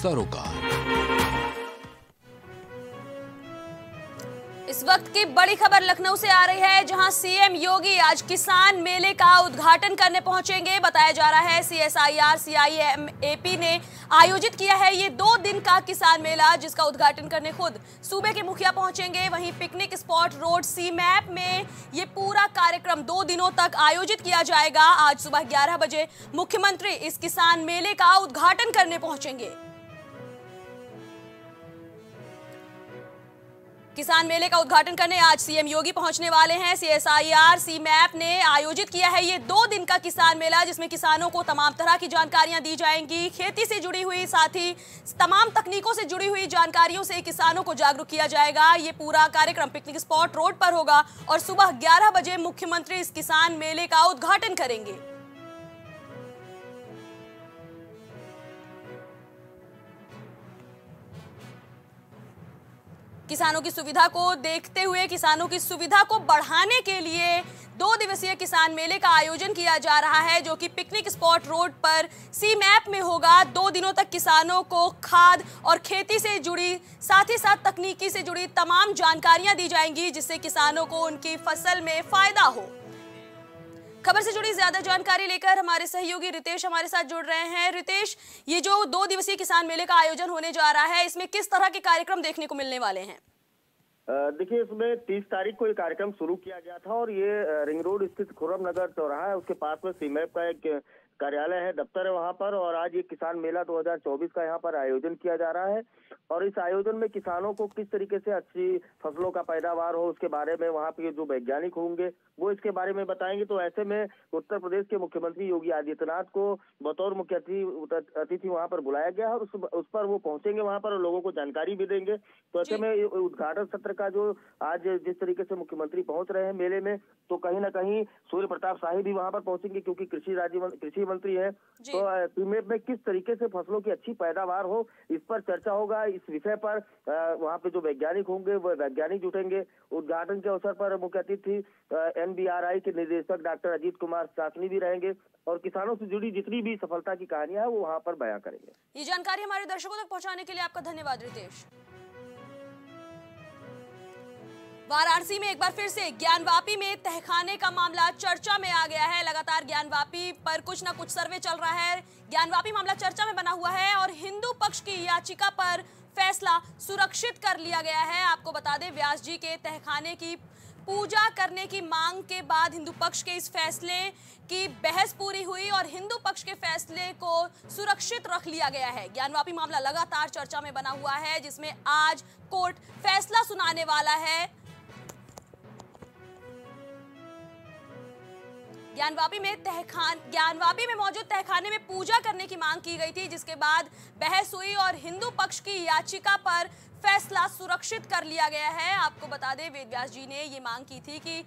सरोकार। इस वक्त की बड़ी खबर लखनऊ से आ रही है, जहां सीएम योगी आज किसान मेले का उद्घाटन करने पहुंचेंगे। बताया जा रहा है CSIR CIM AP ने आयोजित किया है ये 2 दिन का किसान मेला, जिसका उद्घाटन करने खुद सूबे के मुखिया पहुंचेंगे। वहीं पिकनिक स्पॉट रोड CMAP में ये पूरा कार्यक्रम 2 दिनों तक आयोजित किया जाएगा। आज सुबह 11 बजे मुख्यमंत्री इस किसान मेले का उद्घाटन करने पहुंचेंगे। किसान मेले का उद्घाटन करने आज सीएम योगी पहुंचने वाले हैं। CSIR CMAP ने आयोजित किया है ये 2 दिन का किसान मेला, जिसमें किसानों को तमाम तरह की जानकारियां दी जाएंगी। खेती से जुड़ी हुई, साथ ही तमाम तकनीकों से जुड़ी हुई जानकारियों से किसानों को जागरूक किया जाएगा। ये पूरा कार्यक्रम पिकनिक स्पॉट रोड पर होगा और सुबह 11 बजे मुख्यमंत्री इस किसान मेले का उद्घाटन करेंगे। किसानों की सुविधा को देखते हुए, किसानों की सुविधा को बढ़ाने के लिए 2 दिवसीय किसान मेले का आयोजन किया जा रहा है, जो कि पिकनिक स्पॉट रोड पर CMAP में होगा। 2 दिनों तक किसानों को खाद और खेती से जुड़ी, साथ ही साथ तकनीकी से जुड़ी तमाम जानकारियां दी जाएंगी, जिससे किसानों को उनकी फसल में फायदा हो। खबर से जुड़ी ज्यादा जानकारी लेकर हमारे सहयोगी रितेश हमारे साथ जुड़ रहे हैं। रितेश, ये जो 2 दिवसीय किसान मेले का आयोजन होने जा रहा है, इसमें किस तरह के कार्यक्रम देखने को मिलने वाले हैं? देखिए, इसमें 30 तारीख को ये कार्यक्रम शुरू किया गया था और ये रिंग रोड स्थित खुर्रम नगर चौराहा है, उसके पास में CMAP का एक कार्यालय है, दफ्तर है वहां पर। और आज ये किसान मेला 2024 का यहाँ पर आयोजन किया जा रहा है और इस आयोजन में किसानों को किस तरीके से अच्छी फसलों का पैदावार हो, उसके बारे में वहाँ पे जो वैज्ञानिक होंगे वो इसके बारे में बताएंगे। तो ऐसे में उत्तर प्रदेश के मुख्यमंत्री योगी आदित्यनाथ को बतौर मुख्य अतिथि वहाँ पर बुलाया गया है और उस पर वो पहुंचेंगे वहाँ पर और लोगों को जानकारी भी देंगे। तो ऐसे में उद्घाटन सत्र का जो आज जिस तरीके से मुख्यमंत्री पहुंच रहे हैं मेले में, तो कहीं ना कहीं सूर्य प्रताप शाही भी वहाँ पर पहुंचेंगे, क्योंकि कृषि मंत्री है। तो CMAP में किस तरीके से फसलों की अच्छी पैदावार हो, इस पर चर्चा होगा। इस विषय पर वहाँ पे जो वैज्ञानिक होंगे वो वैज्ञानिक जुटेंगे। उद्घाटन के अवसर पर मुख्य अतिथि NBRI के निदेशक डॉक्टर अजीत कुमार सासनी भी रहेंगे और किसानों से जुड़ी जितनी भी सफलता की कहानियां है वो वहाँ पर बयां करेंगे। ये जानकारी हमारे दर्शकों तक पहुँचाने के लिए आपका धन्यवाद रितेश। वाराणसी में एक बार फिर से ज्ञानवापी में तहखाने का मामला चर्चा में आ गया है। लगातार ज्ञानवापी पर कुछ ना कुछ सर्वे चल रहा है। ज्ञानवापी मामला चर्चा में बना हुआ है और हिंदू पक्ष की याचिका पर फैसला सुरक्षित कर लिया गया है। आपको बता दें, व्यास जी के तहखाने की पूजा करने की मांग के बाद हिंदू पक्ष के इस फैसले की बहस पूरी हुई और हिंदू पक्ष के फैसले को सुरक्षित रख लिया गया है। ज्ञानवापी मामला लगातार चर्चा में बना हुआ है, जिसमें आज कोर्ट फैसला सुनाने वाला है। ज्ञानवापी में मौजूद तहखाने में पूजा करने की मांग की गई थी, जिसके बाद बहस हुई और हिंदू पक्ष की याचिका पर फैसला सुरक्षित कर लिया गया है। आपको बता दें, वेद व्यास जी ने ये मांग की थी कि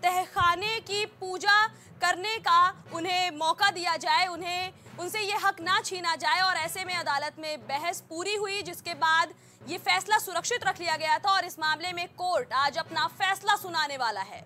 तहखाने की पूजा करने का उन्हें मौका दिया जाए, उनसे ये हक ना छीना जाए। और ऐसे में अदालत में बहस पूरी हुई, जिसके बाद ये फैसला सुरक्षित रख लिया गया था और इस मामले में कोर्ट आज अपना फैसला सुनाने वाला है।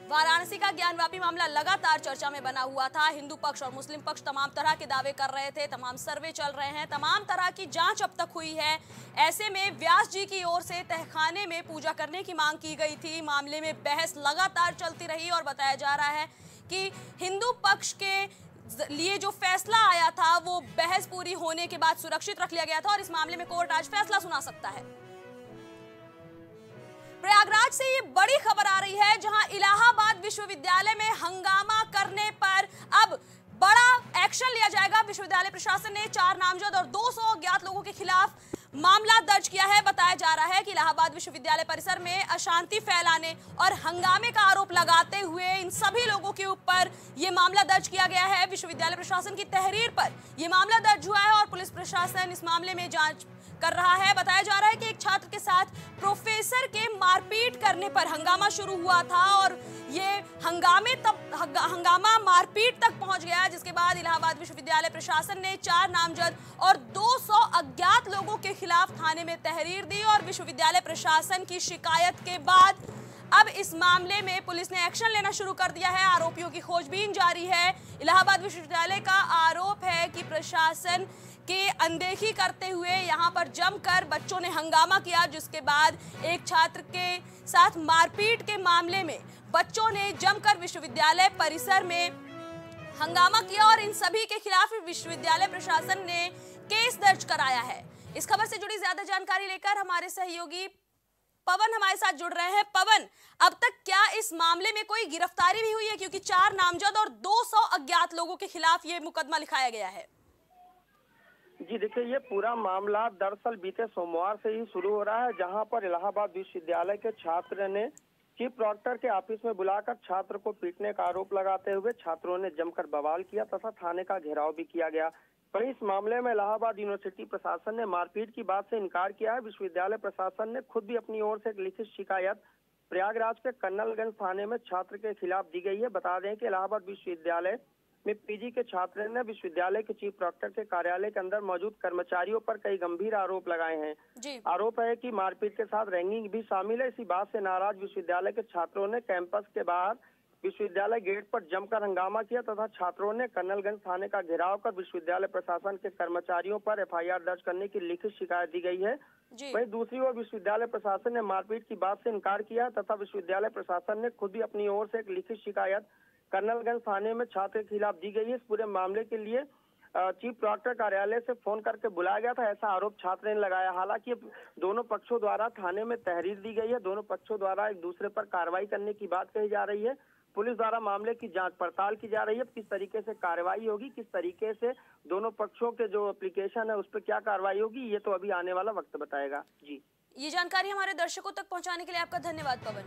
वाराणसी का ज्ञानवापी मामला लगातार चर्चा में बना हुआ था। हिंदू पक्ष और मुस्लिम पक्ष तमाम तरह के दावे कर रहे थे, तमाम सर्वे चल रहे हैं, तमाम तरह की जांच अब तक हुई है। ऐसे में व्यास जी की ओर से तहखाने में पूजा करने की मांग की गई थी। मामले में बहस लगातार चलती रही और बताया जा रहा है कि हिंदू पक्ष के लिए जो फैसला आया था वो बहस पूरी होने के बाद सुरक्षित रख लिया गया था और इस मामले में कोर्ट आज फैसला सुना सकता है। प्रयागराज से ये बड़ी खबर आ रही है, जहां इलाहाबाद विश्वविद्यालय में हंगामा करने पर अब बड़ा एक्शन लिया जाएगा। विश्वविद्यालय प्रशासन ने 4 नामजद और 200 अज्ञात लोगों के खिलाफ मामला दर्ज किया है। बताया जा रहा है कि इलाहाबाद विश्वविद्यालय परिसर में अशांति फैलाने और हंगामे का आरोप लगाते हुए इन सभी लोगों के ऊपर ये मामला दर्ज किया गया है। विश्वविद्यालय प्रशासन की तहरीर पर यह मामला दर्ज हुआ है और पुलिस प्रशासन इस मामले में जांच कर रहा है। बताया जा रहा है कि एक छात्र के साथ प्रोफेसर के मारपीट करने पर हंगामा शुरू हुआ था और ये हंगामा मारपीट तक पहुंच गया, जिसके बाद इलाहाबाद विश्वविद्यालय प्रशासन ने 4 नामजद और 200 अज्ञात लोगों के खिलाफ थाने में तहरीर दी और विश्वविद्यालय प्रशासन की शिकायत के बाद अब इस मामले में पुलिस ने एक्शन लेना शुरू कर दिया है। आरोपियों की खोजबीन जारी है। इलाहाबाद विश्वविद्यालय का आरोप है कि प्रशासन की अनदेखी करते हुए यहां पर जमकर बच्चों ने हंगामा किया, जिसके बाद एक छात्र के साथ मारपीट के मामले में बच्चों ने जमकर विश्वविद्यालय परिसर में हंगामा किया और इन सभी के खिलाफ विश्वविद्यालय प्रशासन ने केस दर्ज कराया है। इस खबर से जुड़ी ज्यादा जानकारी लेकर हमारे सहयोगी पवन हमारे साथ जुड़ रहे हैं। पवन, अब तक क्या इस मामले में कोई गिरफ्तारी भी हुई है, क्योंकि 4 नामजद और 200 अज्ञात लोगों के खिलाफ ये मुकदमा लिखाया गया है? जी देखिए, ये पूरा मामला दरअसल बीते सोमवार से ही शुरू हो रहा है, जहां पर इलाहाबाद विश्वविद्यालय के छात्र ने चीफ प्रॉक्टर के ऑफिस में बुलाकर छात्र को पीटने का आरोप लगाते हुए छात्रों ने जमकर बवाल किया तथा थाने का घेराव भी किया गया। वहीं इस मामले में इलाहाबाद यूनिवर्सिटी प्रशासन ने मारपीट की बात से इनकार किया है। विश्वविद्यालय प्रशासन ने खुद भी अपनी ओर से एक लिखित शिकायत प्रयागराज के कन्नलगंज थाने में छात्र के खिलाफ दी गई है। बता दें कि इलाहाबाद विश्वविद्यालय में पीजी के छात्र ने विश्वविद्यालय के चीफ प्रॉक्टर के कार्यालय के अंदर मौजूद कर्मचारियों पर कई गंभीर आरोप लगाए हैं। आरोप है कि मारपीट के साथ रैगिंग भी शामिल है। इसी बात से नाराज विश्वविद्यालय के छात्रों ने कैंपस के बाहर विश्वविद्यालय गेट पर जमकर हंगामा किया तथा छात्रों ने कन्नलगंज थाने का घेराव कर विश्वविद्यालय प्रशासन के कर्मचारियों पर एफआईआर दर्ज करने की लिखित शिकायत दी गई है। वहीं दूसरी ओर विश्वविद्यालय प्रशासन ने मारपीट की बात से इनकार किया तथा विश्वविद्यालय प्रशासन ने खुद भी अपनी ओर से एक लिखित शिकायत कन्नलगंज थाने में छात्र के खिलाफ दी गई है। इस पूरे मामले के लिए चीफ प्रॉक्टर कार्यालय से फोन करके बुलाया गया था, ऐसा आरोप छात्र ने लगाया। हालांकि दोनों पक्षों द्वारा थाने में तहरीर दी गई है। दोनों पक्षों द्वारा एक दूसरे पर कार्रवाई करने की बात कही जा रही है। पुलिस द्वारा मामले की जांच पड़ताल की जा रही है। किस तरीके से कार्रवाई होगी, किस तरीके से दोनों पक्षों के जो एप्लीकेशन है उस पर क्या कार्रवाई होगी, ये तो अभी आने वाला वक्त बताएगा। जी, ये जानकारी हमारे दर्शकों तक पहुंचाने के लिए आपका धन्यवाद पवन।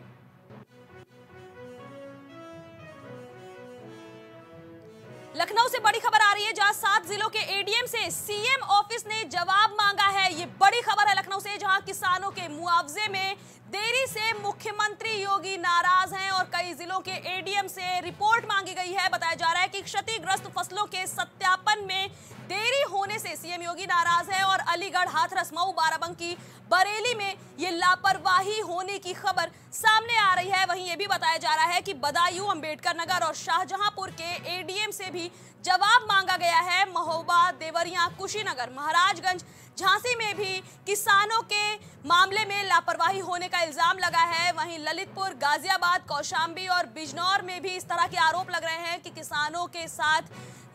लखनऊ से बड़ी खबर आ रही है, जहां 7 जिलों के एडीएम से सीएम ऑफिस ने जवाब मांगा है। ये बड़ी खबर है लखनऊ से, जहां किसानों के मुआवजे में देरी से मुख्यमंत्री योगी नाराज हैं और कई जिलों के एडीएम से रिपोर्ट मांगी गई है। बताया जा रहा है कि क्षतिग्रस्त फसलों के सत्यापन में देरी होने से सीएम योगी नाराज है और अलीगढ़, हाथरस, मऊ, बाराबंकी, बरेली में ये लापरवाही होने की खबर सामने आ रही है। वहीं ये भी बताया जा रहा है कि बदायूं, अंबेडकर नगर और शाहजहांपुर के एडीएम से भी जवाब मांगा गया है। महोबा, देवरिया, कुशीनगर, महाराजगंज, झांसी में भी किसानों के मामले में लापरवाही होने का इल्जाम लगा है। वहीं ललितपुर, गाजियाबाद, कौशाम्बी और बिजनौर में भी इस तरह के आरोप लग रहे हैं कि किसानों के साथ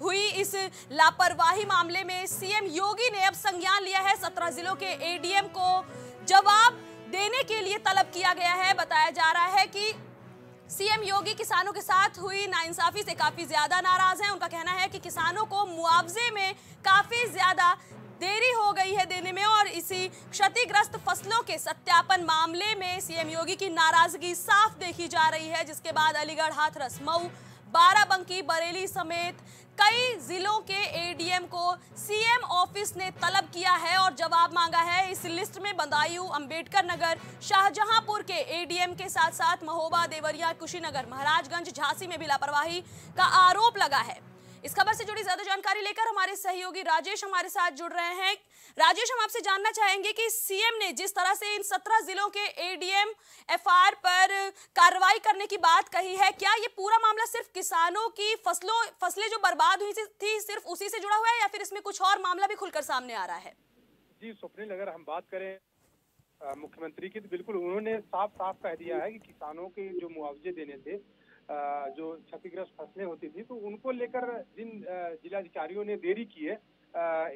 हुई इस लापरवाही मामले में सीएम योगी ने अब संज्ञान लिया है। 17 जिलों के एडीएम को जवाब देने के लिए तलब किया गया है। बताया जा रहा है कि सीएम योगी किसानों के साथ हुई नाइंसाफी से काफी ज्यादा नाराज हैं। उनका कहना है कि किसानों को मुआवजे में काफी ज्यादा देरी हो गई है देने में और इसी क्षतिग्रस्त फसलों के सत्यापन मामले में सीएम योगी की नाराजगी साफ देखी जा रही है, जिसके बाद अलीगढ़, हाथरस, मऊ, बाराबंकी, बरेली समेत कई जिलों के एडीएम को सीएम ऑफिस ने तलब किया है और जवाब मांगा है। इस लिस्ट में बदायूं, अंबेडकर नगर, शाहजहांपुर के एडीएम के साथ साथ महोबा, देवरिया, कुशीनगर, महाराजगंज, झांसी में भी लापरवाही का आरोप लगा है। इस खबर से जुड़ी ज्यादा जानकारी लेकर हमारे सहयोगी राजेश हमारे साथ जुड़ रहे हैं। राजेश, हम आपसे जानना चाहेंगे कि सीएम ने जिस तरह से इन 17 जिलों के एडीएम एफआईआर पर कार्रवाई करने की बात कही है, क्या ये पूरा मामला सिर्फ किसानों की फसलें जो बर्बाद हुई थी सिर्फ उसी से जुड़ा हुआ है या फिर इसमें कुछ और मामला भी खुलकर सामने आ रहा है? जी स्वप्निल, अगर हम बात करें मुख्यमंत्री की तो बिल्कुल उन्होंने साफ साफ कह दिया है कि किसानों के जो मुआवजे देने थे, जो क्षतिग्रस्त फसलें होती थी, तो उनको लेकर जिन जिलाधिकारियों ने देरी की है,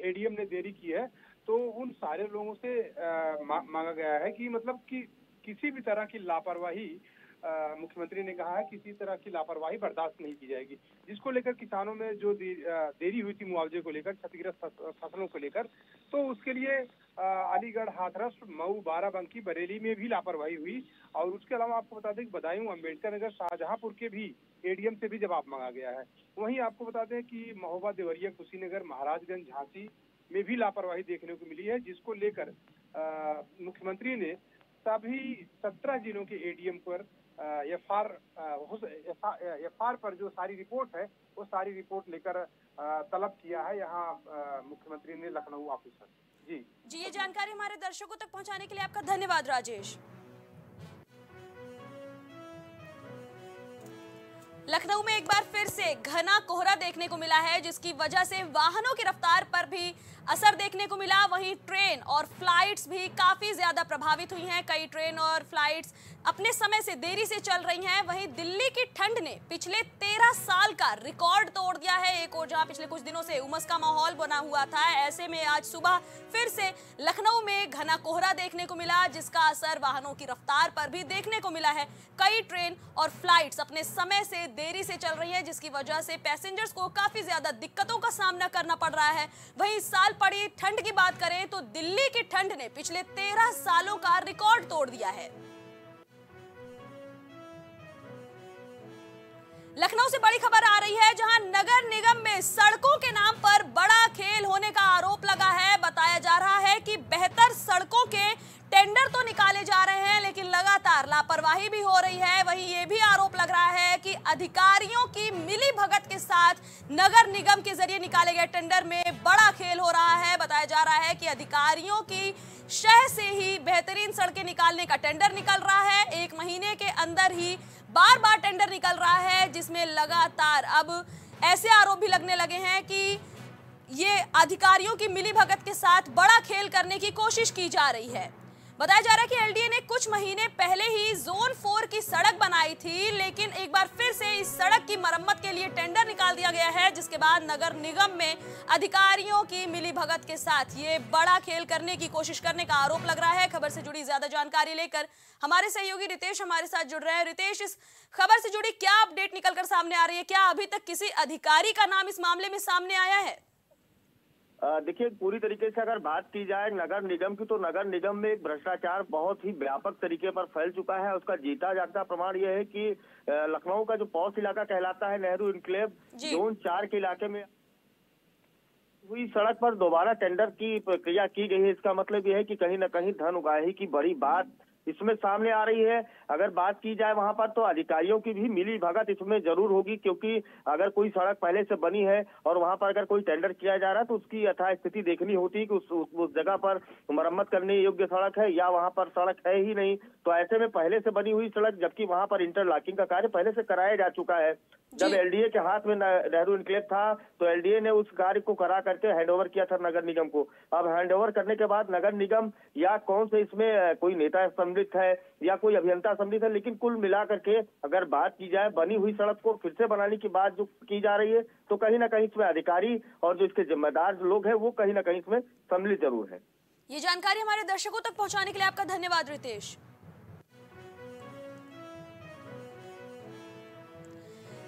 एडीएम ने देरी की है, तो उन सारे लोगों से मांगा गया है कि मतलब कि किसी भी तरह की लापरवाही, मुख्यमंत्री ने कहा है किसी तरह की लापरवाही बर्दाश्त नहीं की जाएगी। जिसको लेकर किसानों में जो देरी हुई थी मुआवजे को लेकर, क्षतिग्रस्त फसलों को लेकर, तो उसके लिए अलीगढ़, हाथरस, मऊ, बाराबंकी, बरेली में भी लापरवाही हुई। और उसके अलावा आपको बता दें कि बदायूं, अंबेडकर नगर, शाहजहांपुर के भी एडीएम से भी जवाब मांगा गया है। वहीं आपको बता दें कि महोबा, देवरिया, कुशीनगर, महाराजगंज, झांसी में भी लापरवाही देखने को मिली है, जिसको लेकर मुख्यमंत्री ने सभी 17 जिलों के एडीएम पर एफआईआर पर जो सारी रिपोर्ट है वो सारी रिपोर्ट लेकर तलब किया है यहाँ मुख्यमंत्री ने लखनऊ ऑफिस पर। जी, ये जानकारी हमारे दर्शकों तक पहुंचाने के लिए आपका धन्यवाद राजेश। लखनऊ में एक बार फिर से घना कोहरा देखने को मिला है, जिसकी वजह से वाहनों की रफ्तार पर भी असर देखने को मिला। वहीं ट्रेन और फ्लाइट्स भी काफी ज्यादा प्रभावित हुई हैं। कई ट्रेन और फ्लाइट्स अपने समय से देरी से चल रही हैं। वहीं दिल्ली की ठंड ने पिछले 13 साल का रिकॉर्ड तोड़ दिया है। एक और जहां पिछले कुछ दिनों से उमस का माहौल बना हुआ था, ऐसे में आज सुबह फिर से लखनऊ में घना कोहरा देखने को मिला, जिसका असर वाहनों की रफ्तार पर भी देखने को मिला है। कई ट्रेन और फ्लाइट्स अपने समय से देरी से चल रही है, जिसकी वजह से पैसेंजर्स को काफी ज्यादा दिक्कतों का सामना करना पड़ रहा है। वहीं इस साल पड़ी ठंड की बात करें तो दिल्ली की ठंड ने पिछले 13 सालों का रिकॉर्ड तोड़ दिया है। लखनऊ से बड़ी खबर आ रही है, जहां नगर निगम में सड़कों के नाम पर बड़ा खेल होने का आरोप लगा है। बताया जा रहा है कि बेहतर सड़कों के टेंडर तो निकाले जा रहे हैं, लेकिन लगातार लापरवाही भी हो रही है। वहीं ये भी आरोप लग रहा है कि अधिकारियों की मिलीभगत के साथ नगर निगम के जरिए निकाले गए टेंडर में बड़ा खेल हो रहा है। बताया जा रहा है कि अधिकारियों की शह से ही बेहतरीन सड़कें निकालने का टेंडर निकल रहा है। 1 महीने के अंदर ही बार बार टेंडर निकल रहा है, जिसमें लगातार अब ऐसे आरोप भी लगने लगे हैं कि ये अधिकारियों की मिलीभगत के साथ बड़ा खेल करने की कोशिश की जा रही है। बताया जा रहा है कि एलडीए ने कुछ महीने पहले ही जोन 4 की सड़क बनाई थी, लेकिन एक बार फिर से इस सड़क की मरम्मत के लिए टेंडर निकाल दिया गया है, जिसके बाद नगर निगम में अधिकारियों की मिलीभगत के साथ ये बड़ा खेल करने की कोशिश करने का आरोप लग रहा है। खबर से जुड़ी ज्यादा जानकारी लेकर हमारे सहयोगी रितेश हमारे साथ जुड़ रहे हैं। रितेश, इस खबर से जुड़ी क्या अपडेट निकलकर सामने आ रही है? क्या अभी तक किसी अधिकारी का नाम इस मामले में सामने आया है? देखिए, पूरी तरीके से अगर बात की जाए नगर निगम की, तो नगर निगम में भ्रष्टाचार बहुत ही व्यापक तरीके पर फैल चुका है। उसका जीता जागता प्रमाण यह है कि लखनऊ का जो पॉश इलाका कहलाता है, नेहरू इनक्लेव जोन 4 के इलाके में हुई सड़क पर दोबारा टेंडर की प्रक्रिया की गई है। इसका मतलब यह है कि कहीं न कहीं धन उगाही की बड़ी बात इसमें सामने आ रही है। अगर बात की जाए वहां पर, तो अधिकारियों की भी मिली भगत इसमें जरूर होगी, क्योंकि अगर कोई सड़क पहले से बनी है और वहां पर अगर कोई टेंडर किया जा रहा है तो उसकी यथास्थिति देखनी होती है कि उस जगह पर मरम्मत करने योग्य सड़क है या वहां पर सड़क है ही नहीं। तो ऐसे में पहले से बनी हुई सड़क, जबकि वहां पर इंटरलॉकिंग का कार्य पहले से कराया जा चुका है। जब एलडीए के हाथ में नेहरू इनक्लेव था तो एलडीए ने उस कार्य को करा करके हैंडओवर किया था नगर निगम को। अब हैंडओवर करने के बाद नगर निगम या कौन से इसमें कोई नेता सम्मिलित है या कोई अभियंता सम्मिलित है, लेकिन कुल मिला करके अगर बात की जाए बनी हुई सड़क को फिर से बनाने की बात जो की जा रही है, तो कहीं ना कहीं इसमें अधिकारी और जो इसके जिम्मेदार लोग हैं वो कहीं ना कहीं इसमें सम्मिलित जरूर है। ये जानकारी हमारे दर्शकों तक पहुंचाने के लिए आपका धन्यवाद रितेश।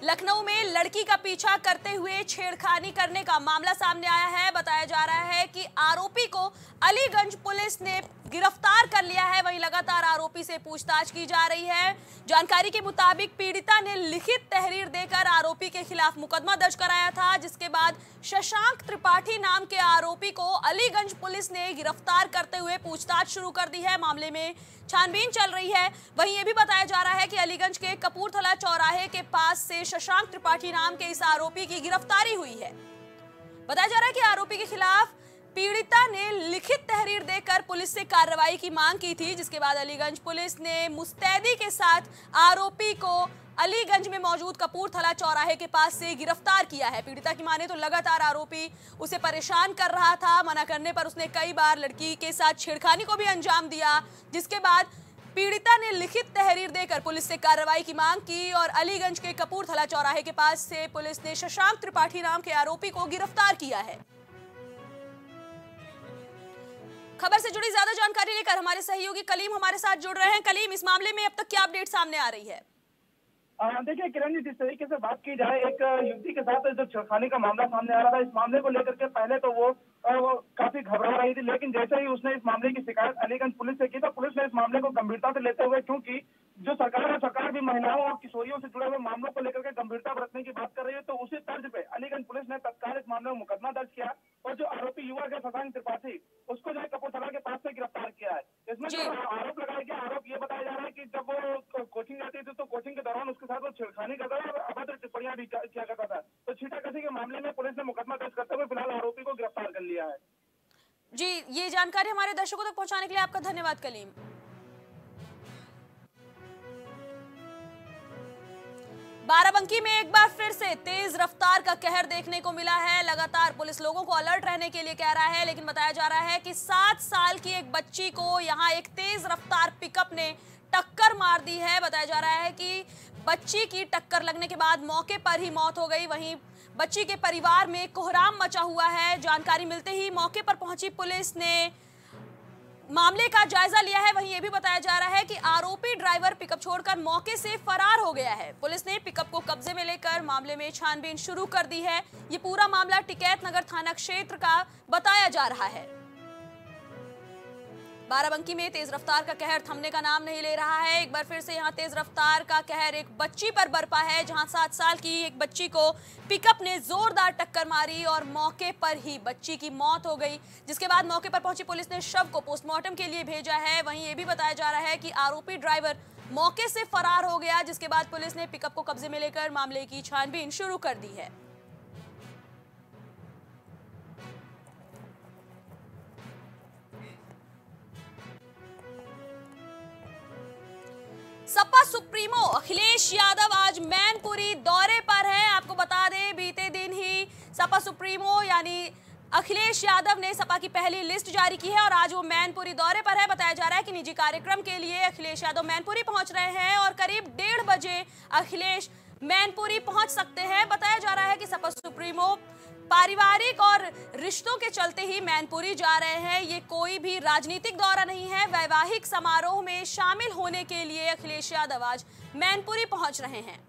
लखनऊ में लड़की का पीछा करते हुए छेड़खानी करने का मामला सामने आया है। बताया जा रहा है कि आरोपी को अलीगंज पुलिस ने गिरफ्तार कर लिया है। वहीं लगातार आरोपी से पूछताछ की जा रही है। जानकारी के मुताबिक पीड़िता ने लिखित तहरीर देकर आरोपी के खिलाफ मुकदमा दर्ज कराया था, जिसके बाद शशांक त्रिपाठी नाम के आरोपी को अलीगंज पुलिस ने गिरफ्तार करते हुए पूछताछ शुरू कर दी है। मामले में छानबीन चल रही है। वहीं ये भी बताया जा रहा है कि अलीगंज के कपूरथला चौराहे के पास से शशांक त्रिपाठी नाम के इस आरोपी की गिरफ्तारी हुई है। बताया जा रहा है कि आरोपी के खिलाफ पीड़िता ने लिखित तहरीर देकर पुलिस से कार्रवाई की मांग की थी, जिसके बाद अलीगंज पुलिस ने मुस्तैदी के साथ आरोपी को अलीगंज में मौजूद कपूरथला चौराहे के पास से गिरफ्तार किया है। पीड़िता की माने तो लगातार आरोपी उसे परेशान कर रहा था। मना करने पर उसने कई बार लड़की के साथ छेड़खानी को भी अंजाम दिया, जिसके बाद पीड़िता ने लिखित तहरीर देकर पुलिस से कार्रवाई की मांग की और अलीगंज के कपूरथला चौराहे के पास से पुलिस ने शशांक त्रिपाठी नाम के आरोपी को गिरफ्तार किया है। खबर से जुड़ी ज्यादा जानकारी लेकर हमारे सहयोगी कलीम हमारे साथ जुड़ रहे हैं। कलीम, इस मामले में अब तक क्या अपडेट सामने आ रही है? देखिए किरण जी, जिस तरीके से बात की जाए, एक युवती के साथ जो छेड़खानी का मामला सामने आ रहा था, इस मामले को लेकर के पहले तो वो काफी घबरा रही थी, लेकिन जैसे ही उसने इस मामले की शिकायत अलीगंज पुलिस से की तो पुलिस ने इस मामले को गंभीरता से लेते हुए, क्योंकि जो सरकार है, सरकार भी महिलाओं और किशोरियों से जुड़े हुए मामलों को लेकर के गंभीरता बरतने की बात कर रही है, तो उसी तर्ज पे अलीगंज पुलिस ने तत्काल इस मामले में मुकदमा दर्ज किया और जो आरोपी युवक है शशांक त्रिपाठी, उसको जो है कपूरथला के पास से गिरफ्तार किया है। इसमें जो आरोप लगाया गया, आरोप ये बताया जा रहा है कि जब वो कोचिंग जाती थी तो कोचिंग के दौरान उसके साथ वो छेड़खानी करता था और अभद्र टिप्पणियां भी किया करता था। तो छींटाकशी के मामले में पुलिस ने मुकदमा दर्ज करते हुए फिलहाल आरोपी को गिरफ्तार कर लिया है। जी, ये जानकारी हमारे दर्शकों तक पहुंचाने के लिए आपका धन्यवाद कलीम। बाराबंकी में एक बार फिर से तेज रफ्तार का कहर देखने को मिला है। लगातार पुलिस लोगों को अलर्ट रहने के लिए कह रहा है, लेकिन बताया जा रहा है कि 7 साल की एक बच्ची को यहां एक तेज रफ्तार पिकअप ने टक्कर मार दी है। बताया जा रहा है कि बच्ची की टक्कर लगने के बाद मौके पर ही मौत हो गई। वहीं बच्ची के परिवार में कोहराम मचा हुआ है। जानकारी मिलते ही मौके पर पहुंची पुलिस ने मामले का जायजा लिया है। वहीं यह भी बताया जा रहा है कि आरोपी ड्राइवर पिकअप छोड़कर मौके से फरार हो गया है। पुलिस ने पिकअप को कब्जे में लेकर मामले में छानबीन शुरू कर दी है। ये पूरा मामला टिकैत नगर थाना क्षेत्र का बताया जा रहा है। बाराबंकी में तेज रफ्तार का कहर थमने का नाम नहीं ले रहा है। एक बार फिर से यहां तेज रफ्तार का कहर एक बच्ची पर बरपा है, जहां 7 साल की एक बच्ची को पिकअप ने जोरदार टक्कर मारी और मौके पर ही बच्ची की मौत हो गई। जिसके बाद मौके पर पहुंची पुलिस ने शव को पोस्टमार्टम के लिए भेजा है। वहीं यह भी बताया जा रहा है कि आरोपी ड्राइवर मौके से फरार हो गया, जिसके बाद पुलिस ने पिकअप को कब्जे में लेकर मामले की छानबीन शुरू कर दी है। सपा सुप्रीमो अखिलेश यादव आज मैनपुरी दौरे पर है। आपको बता दें, बीते दिन ही सपा सुप्रीमो यानी अखिलेश यादव ने सपा की पहली लिस्ट जारी की है और आज वो मैनपुरी दौरे पर है। बताया जा रहा है कि निजी कार्यक्रम के लिए अखिलेश यादव मैनपुरी पहुंच रहे हैं और करीब 1:30 बजे अखिलेश मैनपुरी पहुंच सकते हैं। बताया जा रहा है कि सपा सुप्रीमो पारिवारिक और रिश्तों के चलते ही मैनपुरी जा रहे हैं। ये कोई भी राजनीतिक दौरा नहीं है। वैवाहिक समारोह में शामिल होने के लिए अखिलेश यादव आज मैनपुरी पहुंच रहे हैं।